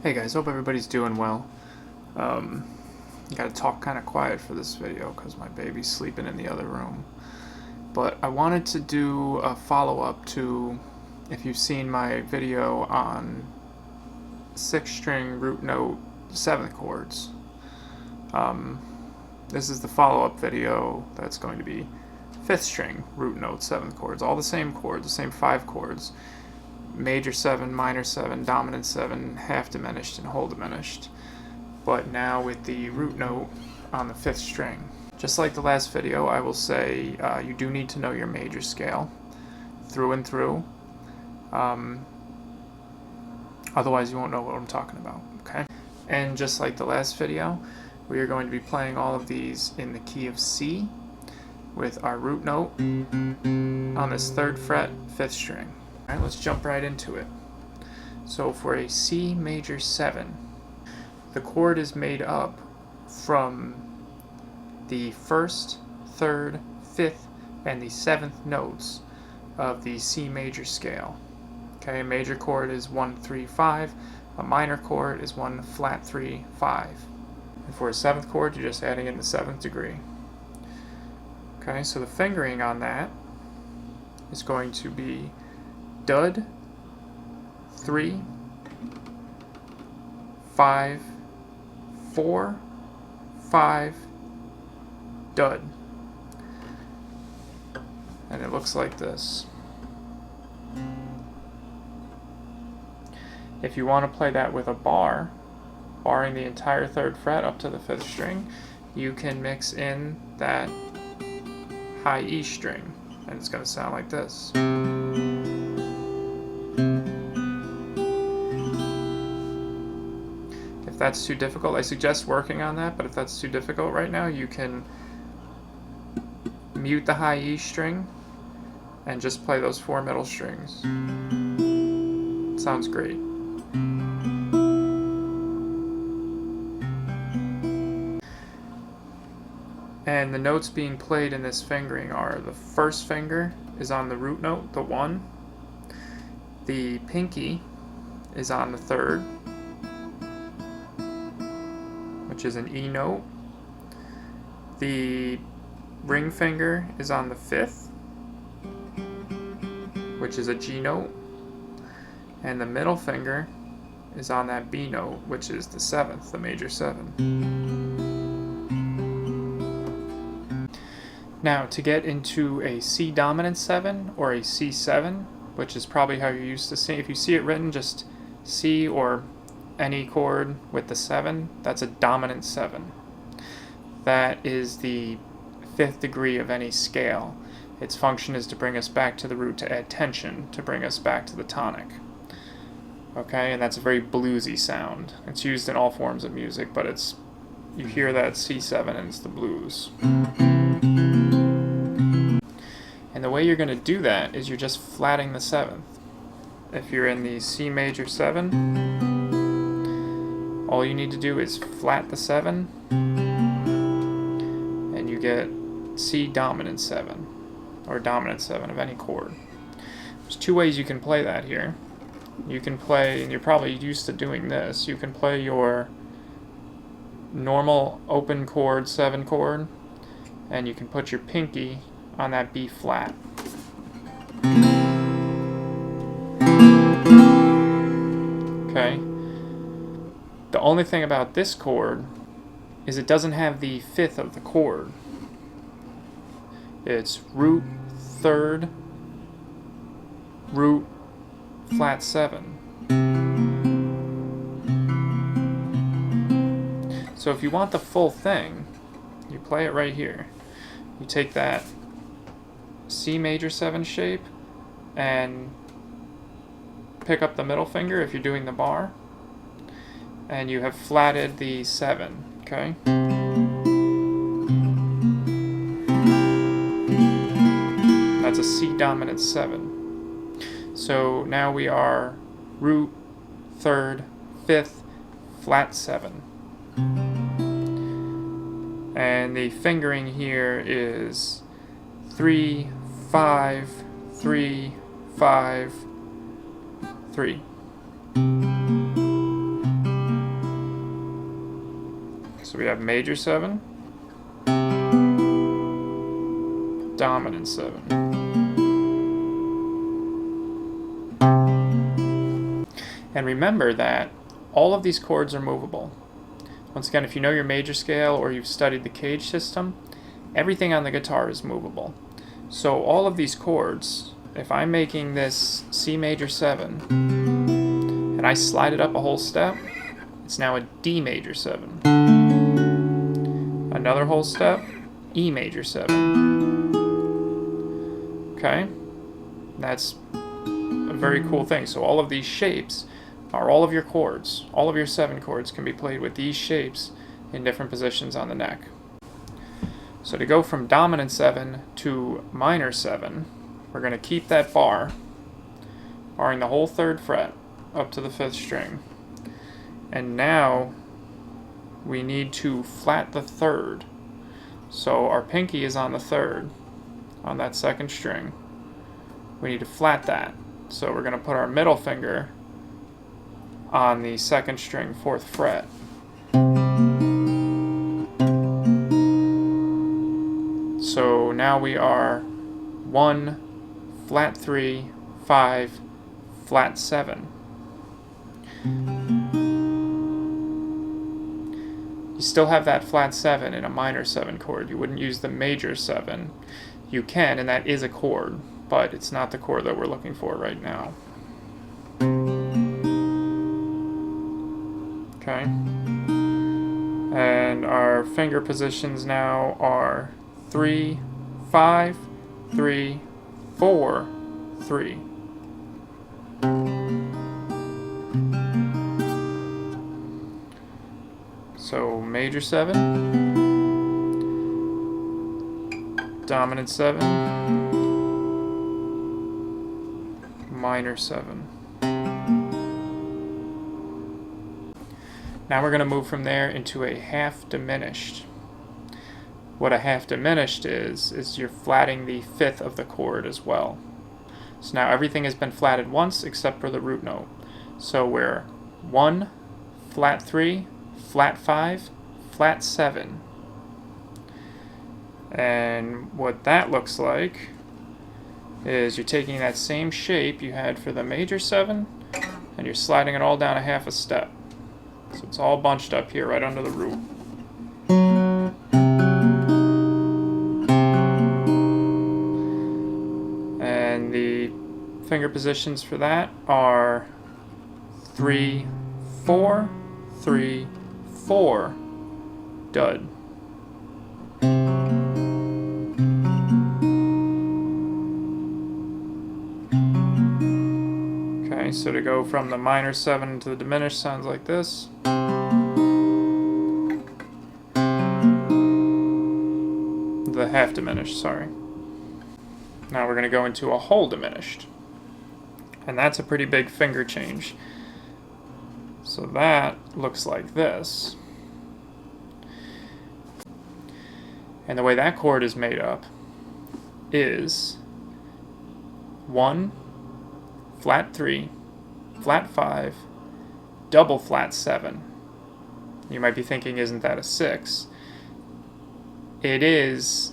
Hey guys, hope everybody's doing well. Gotta talk kind of quiet for this video because my baby's sleeping in the other room. But I wanted to do a follow-up to, if you've seen my video on 6-string root note 7th chords. This is the follow-up video that's going to be 5th string root note 7th chords. All the same chords, the same 5 chords. Major 7, minor 7, dominant 7, half diminished, and whole diminished. But now with the root note on the 5th string. Just like the last video, I will say you do need to know your major scale through and through. Otherwise you won't know what I'm talking about, okay? And just like the last video, we are going to be playing all of these in the key of C with our root note on this 3rd fret, 5th string. Alright, let's jump right into it. So for a C major 7, the chord is made up from the 1st, 3rd, 5th, and the 7th notes of the C major scale. Okay, a major chord is 1, 3, 5. A minor chord is 1 flat 3, 5. And for a 7th chord, you're just adding in the 7th degree. Okay, so the fingering on that is going to be dud, 3, 5, 4, 5, dud. And it looks like this. If you want to play that with a bar, barring the entire 3rd fret up to the 5th string, you can mix in that high E string, and it's going to sound like this. If that's too difficult, I suggest working on that, but if that's too difficult right now, you can mute the high E string and just play those 4 middle strings. Sounds great. And the notes being played in this fingering are: the first finger is on the root note, the 1. The pinky is on the 3rd, which is an E note. The ring finger is on the 5th, which is a G note. And the middle finger is on that B note, which is the 7th, the major 7. Now, to get into a C dominant 7 or a C7, which is probably how you're used to seeing, if you see it written just C or any chord with the 7, that's a dominant 7. That is the 5th degree of any scale. Its function is to bring us back to the root, to add tension, to bring us back to the tonic. Okay, and that's a very bluesy sound. It's used in all forms of music, but it's, you hear that C7 and it's the blues. And the way you're going to do that is you're just flatting the 7th. If you're in the C major 7, all you need to do is flat the 7, and you get C dominant 7, or dominant 7 of any chord. There's 2 ways you can play that here. You can play, and you're probably used to doing this, you can play your normal open chord 7 chord, and you can put your pinky on that B flat. Okay. The only thing about this chord is it doesn't have the 5th of the chord. It's root 3rd, root flat 7. So if you want the full thing, you play it right here. You take that C major 7 shape and pick up the middle finger if you're doing the bar, and you have flatted the 7, okay? That's a C dominant 7. So now we are root 3rd, 5th, flat 7. And the fingering here is 3, 5, 3, 5, 3. So we have major 7, dominant 7. And remember that all of these chords are movable. Once again, if you know your major scale or you've studied the cage system, everything on the guitar is movable. So all of these chords, if I'm making this C major 7 and I slide it up a whole step, it's now a D major 7. Another whole step, E major 7. Okay? That's a very cool thing. So all of these shapes are all of your chords. All of your 7 chords can be played with these shapes in different positions on the neck. So to go from dominant 7 to minor 7, we're going to keep that barring the whole 3rd fret up to the 5th string. And now we need to flat the 3rd. So our pinky is on the 3rd, on that 2nd string. We need to flat that. So we're going to put our middle finger on the 2nd string, 4th fret. So now we are 1, flat 3, 5, flat 7. You still have that flat 7 in a minor 7 chord. You wouldn't use the major 7. You can, and that is a chord, but it's not the chord that we're looking for right now. Okay. And our finger positions now are 3, 5, 3, 4, 3. So major 7, dominant 7, minor 7. Now we're going to move from there into a half diminished. What a half diminished is you're flatting the 5th of the chord as well. So now everything has been flatted once except for the root note. So we're 1, flat 3, flat 5, flat 7. And what that looks like is you're taking that same shape you had for the major 7 and you're sliding it all down a half a step. So it's all bunched up here right under the root. And the finger positions for that are 3, 4, 3, 4, dud. Okay, so to go from the minor 7 to the diminished sounds like this. The half diminished, sorry. Now we're going to go into a whole diminished. And that's a pretty big finger change. So that looks like this. And the way that chord is made up is 1, flat 3, flat 5, double flat 7. You might be thinking, isn't that a 6? It is,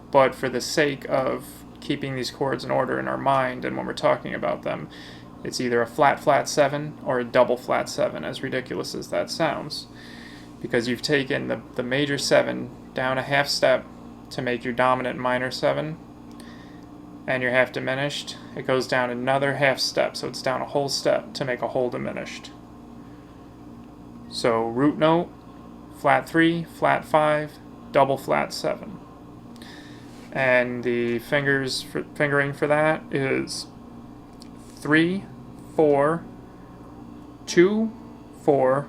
but for the sake of keeping these chords in order in our mind and when we're talking about them, it's either a flat flat 7 or a double flat 7, as ridiculous as that sounds. Because you've taken the major 7 down a half step to make your dominant minor 7, and your half diminished, it goes down another half step, so it's down a whole step to make a whole diminished. So root note, flat 3, flat 5, double flat 7. And the fingering for that is 3, 4, 2, 4,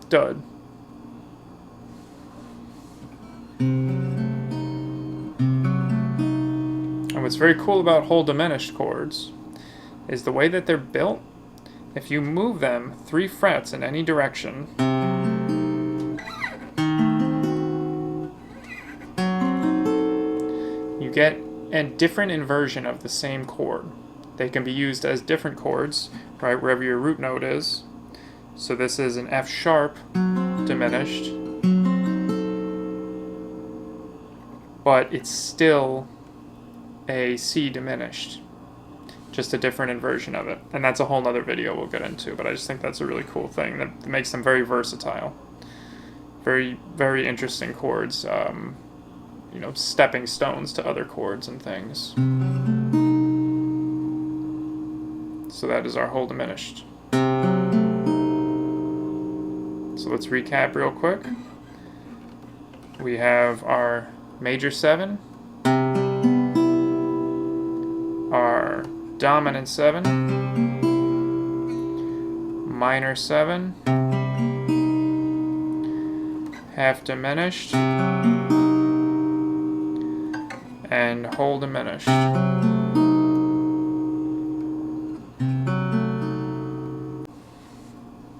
dud. And what's very cool about whole diminished chords is the way that they're built. If you move them 3 frets in any direction, you get a different inversion of the same chord. They can be used as different chords, right, wherever your root note is. So this is an F sharp diminished, but it's still a C diminished, just a different inversion of it. And that's a whole nother video we'll get into, but I just think that's a really cool thing that makes them very versatile. Very, very interesting chords, you know, stepping stones to other chords and things. So that is our whole diminished. So let's recap real quick. We have our major 7, our dominant 7, minor 7, half diminished, and whole diminished.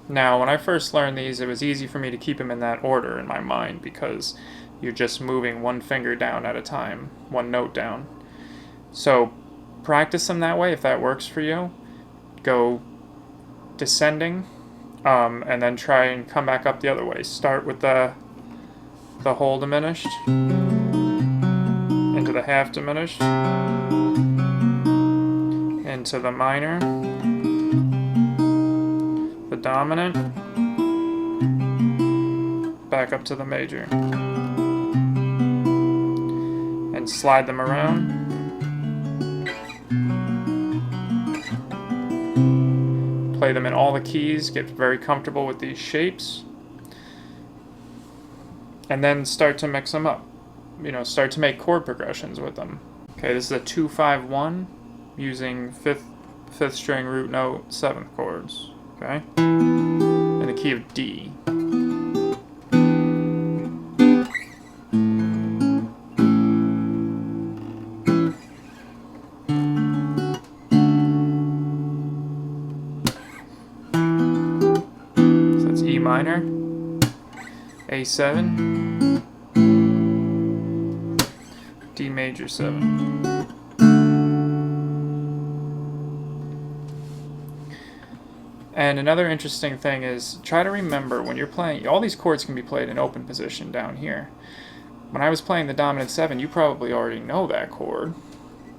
Now, when I first learned these, it was easy for me to keep them in that order in my mind because you're just moving one finger down at a time, one note down. So practice them that way if that works for you. Go descending, and then try and come back up the other way. Start with the whole diminished, into the half diminished, into the minor, the dominant, back up to the major, and slide them around. Play them in all the keys, get very comfortable with these shapes, and then start to mix them up. You know, start to make chord progressions with them. Okay, this is a 2-5-1 using fifth string root note 7th chords. Okay, in the key of D. So that's E minor, A7, D major 7. And another interesting thing is, try to remember when you're playing, all these chords can be played in open position down here. When I was playing the dominant 7, you probably already know that chord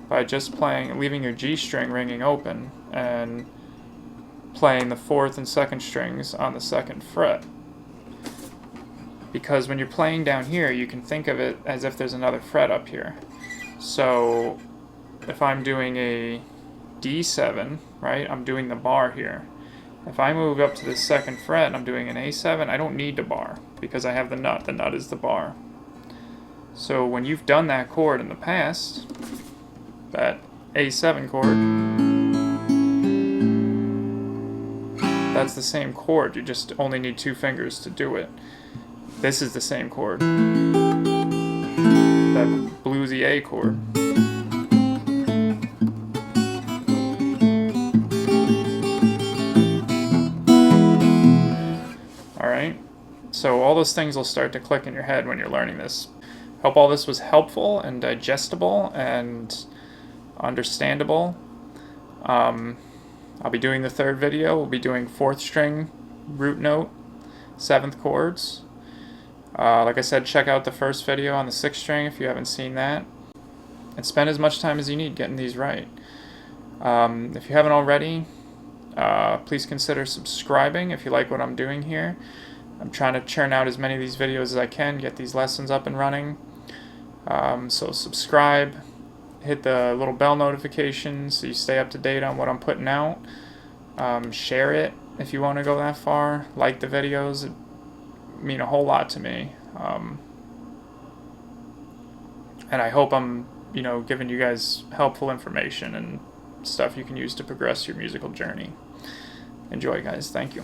by just leaving your G string ringing open and playing the 4th and 2nd strings on the 2nd fret. Because when you're playing down here, you can think of it as if there's another fret up here. So if I'm doing a D7, right, I'm doing the bar here. If I move up to the 2nd fret and I'm doing an A7, I don't need the bar because I have the nut. The nut is the bar. So when you've done that chord in the past, that A7 chord, that's the same chord. You just only need 2 fingers to do it. This is the same chord. That bluesy A chord. So all those things will start to click in your head when you're learning this. Hope all this was helpful and digestible and understandable. I'll be doing the 3rd video. We'll be doing 4th string root note 7th chords. Like I said, check out the first video on the 6th string if you haven't seen that. And spend as much time as you need getting these right. If you haven't already, please consider subscribing if you like what I'm doing here. I'm trying to churn out as many of these videos as I can, get these lessons up and running. So subscribe, hit the little bell notification so you stay up to date on what I'm putting out. Share it if you want to go that far. Like the videos, it mean a whole lot to me. And I hope I'm, giving you guys helpful information and stuff you can use to progress your musical journey. Enjoy, guys. Thank you.